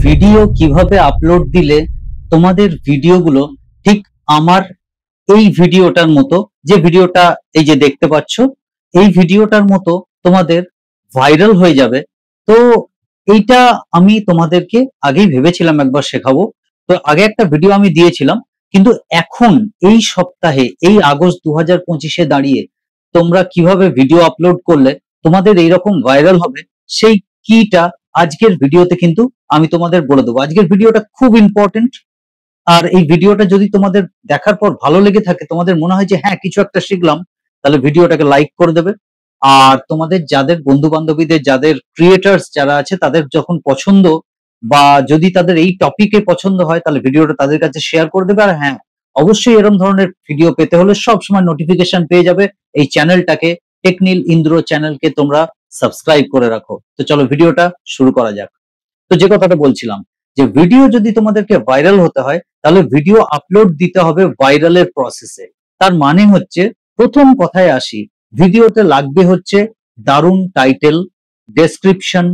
Video কিভাবে upload দিলে তোমাদের ভিডিওগুলো ঠিক আমার এই ভিডিওটার মতো, যে ভিডিওটা এই যে দেখতে পাচ্ছ, এই ভিডিওটার মতো তোমাদের ভাইরাল হয়ে যাবে। তো এইটা আমি তোমাদেরকে আগেই ভেবেছিলাম একবার শেখাবো। তো আগে একটা ভিডিও আমি দিয়েছিলাম, কিন্তু এখন এই সপ্তাহে, এই আগস্ট 2025-এ দাঁড়িয়ে তোমরা কিভাবে ভিডিও আপলোড করলে তোমাদের এইরকম ভাইরাল হবে, সেই কিটা আজকের ভিডিওতে কিন্তু আমি তোমাদের বলে দেবো। আজকের ভিডিওটা খুব ইম্পর্টেন্ট। আর এই ভিডিওটা যদি তোমাদের দেখার পর ভালো লেগে থাকে, তোমাদের মনে হয় যে হ্যাঁ কিছু একটা শিখলাম, তাহলে ভিডিওটাকে লাইক করে দেবে। আর তোমাদের যাদের বন্ধু বান্ধবীদের, যাদের ক্রিয়েটার্স যারা আছে, তাদের যখন পছন্দ বা যদি তাদের এই টপিকে পছন্দ হয়, তাহলে ভিডিওটা তাদের কাছে শেয়ার করে দেবে। আর হ্যাঁ, অবশ্যই এরকম ধরনের ভিডিও পেতে হলে সবসময় নোটিফিকেশন পেয়ে যাবে এই চ্যানেলটাকে, টেকনিল ইন্দ্র চ্যানেলকে তোমরা সাবস্ক্রাইব করে রাখো। তো চলো ভিডিওটা শুরু করা যাক। তো যে কথাটা বলছিলাম, যে ভিডিও যদি তোমাদেরকে ভাইরাল হতে হয়, তাহলে ভিডিও আপলোড দিতে হবে ভাইরালের প্রসেসে। তার মানে হচ্ছে, প্রথম কথায় আসি, ভিডিওতে লাগবে হচ্ছে দারুণ টাইটেল, ডেসক্রিপশন,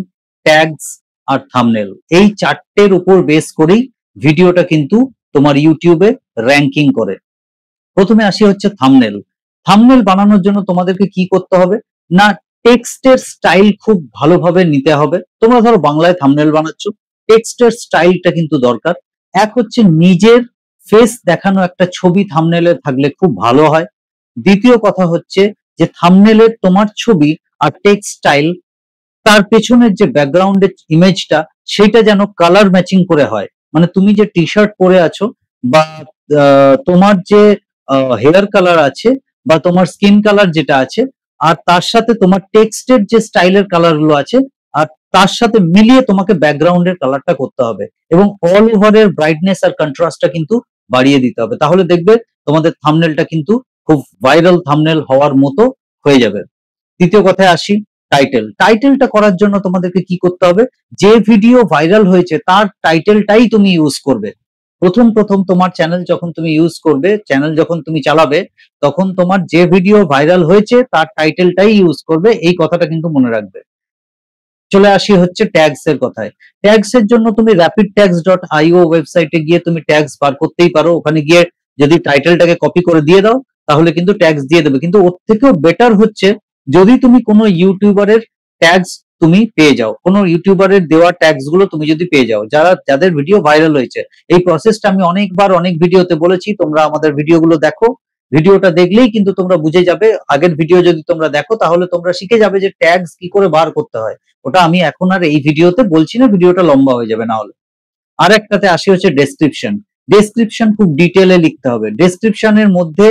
ট্যাগস আর থাম্বনেল। এই চারটের উপর বেস করেই ভিডিওটা কিন্তু তোমার ইউটিউবে র্যাঙ্কিং করে। প্রথমে আসি হচ্ছে থাম্বনেল। থাম্বনেল বানানোর জন্য তোমাদেরকে কি করতে হবে না, টেক্সটের স্টাইল খুব ভালোভাবে নিতে হবে। তোমরা ধরো বাংলায় থাম্বনেল বানাচ্ছ, টেক্সটের স্টাইলটা কিন্তু দরকার। এক হচ্ছে নিজের ফেস দেখানো একটা ছবি থাম্বনেলে থাকলে খুব ভালো হয়। দ্বিতীয় কথা হচ্ছে যে থাম্বনেলের তোমার ছবি আর টেক্সট স্টাইল, তার পেছনের যে ব্যাকগ্রাউন্ডের ইমেজটা, সেটা যেন কালার ম্যাচিং করে হয়। মানে তুমি যে টি শার্ট পরে আছো, বা তোমার যে হেয়ার কালার আছে, বা তোমার স্কিন কালার যেটা আছে, আর তার সাথে তোমার টেক্সটের যে স্টাইলের কালার গুলো আছে, আর তার সাথে মিলিয়ে তোমাকে ব্যাকগ্রাউন্ডের কালারটা করতে হবে। এবং অল ওভারের ব্রাইটনেস আর কন্ট্রাস্টটা কিন্তু বাড়িয়ে দিতে হবে। তাহলে দেখবে তোমাদের থাম্বনেলটা কিন্তু খুব ভাইরাল থাম্বনেল হওয়ার মতো হয়ে যাবে। তৃতীয় কথায় আসি, টাইটেল। টাইটেলটা করার জন্য তোমাদেরকে কি করতে হবে, যে ভিডিও ভাইরাল হয়েছে তার টাইটেলটাই তুমি ইউজ করবে। প্রথম প্রথম তোমার চ্যানেল যখন তুমি ইউজ করবে, চ্যানেল যখন তুমি চালাবে, তখন তোমার যে ভিডিও ভাইরাল হয়েছে তার টাইটেলটাই ইউজ করবে। এই কথাটা কিন্তু মনে রাখবে। চলে আসি হচ্ছে ট্যাগস এর কথায়। ট্যাগস এর জন্য তুমি rapidtags.io ওয়েবসাইটে গিয়ে তুমি ট্যাগস বার করতেই পারো। ওখানে গিয়ে যদি টাইটেলটাকে কপি করে দিয়ে দাও, তাহলে কিন্তু ট্যাগস দিয়ে দেবে। কিন্তু ওর থেকেও বেটার হচ্ছে যদি তুমি কোনো ইউটিউবারের ট্যাগস তুমি পেয়ে যাও, কোনো ইউটিউবারের দেওয়া ট্যাগস গুলো তুমি যদি পেয়ে যাও, যাদের ভিডিও ভাইরাল হয়েছে। এই প্রসেসটা আমি অনেকবার অনেক ভিডিওতে বলেছি, তোমরা আমাদের ভিডিওগুলো দেখো। ভিডিওটা দেখলেই কিন্তু তোমরা বুঝে যাবে। আগের ভিডিও যদি তোমরা দেখো, তাহলে তোমরা শিখে যাবে যে ট্যাগস কি করে বার করতে হয়। ওটা আমি এখন আর এই ভিডিওতে বলছি না, ভিডিওটা লম্বা হয়ে যাবে না হলে। আর একটাতে আসি হচ্ছে ডেসক্রিপশন। ডেসক্রিপশন খুব ডিটেলে লিখতে হবে। ডেসক্রিপশনের মধ্যে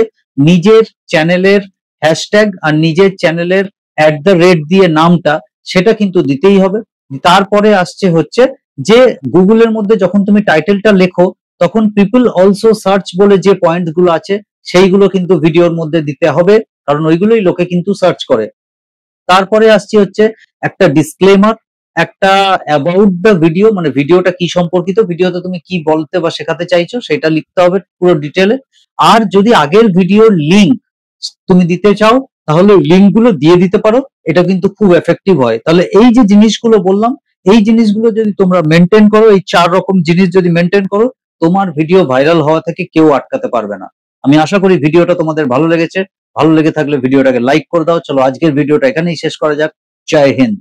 নিজের চ্যানেলের হ্যাশট্যাগ আর নিজের চ্যানেলের @ দিয়ে নামটা, সেটা কিন্তু দিতেই হবে। তারপরে আসছে হচ্ছে যে গুগলের মধ্যে যখন তুমি টাইটেলটা লেখো, তখন পিপল অলসো সার্চ বলে যে পয়েন্ট গুলো আছে, সেইগুলো কিন্তু ভিডিওর মধ্যে দিতে হবে, কারণ ওইগুলোই লোকে কিন্তু সার্চ করে। তারপরে আসছে হচ্ছে একটা ডিসক্লেমার, একটা অ্যাবাউট দ্য ভিডিও, মানে ভিডিওটা কি সম্পর্কিত, ভিডিওতে তুমি কি বলতে বা শেখাতে চাইছো সেটা লিখতে হবে পুরো ডিটেলে। আর যদি আগের ভিডিওর লিংক তুমি দিতে চাও, তাহলে লিংক গুলো দিয়ে দিতে পারো। এটা কিন্তু খুব এফেক্টিভ হয়। তাহলে এই যে জিনিসগুলো বললাম, এই জিনিসগুলো যদি তোমরা মেনটেন করো, এই 4 রকম জিনিস যদি মেনটেন করো, তোমার ভিডিও ভাইরাল হওয়া থেকে কেউ আটকাতে পারবে না। আমি আশা করি ভিডিওটা তোমাদের ভালো লেগেছে। ভালো লেগে থাকলে ভিডিওটাকে লাইক করে দাও। চলো আজকের ভিডিওটা এখানেই শেষ করা যাক। জয় হিন্দ।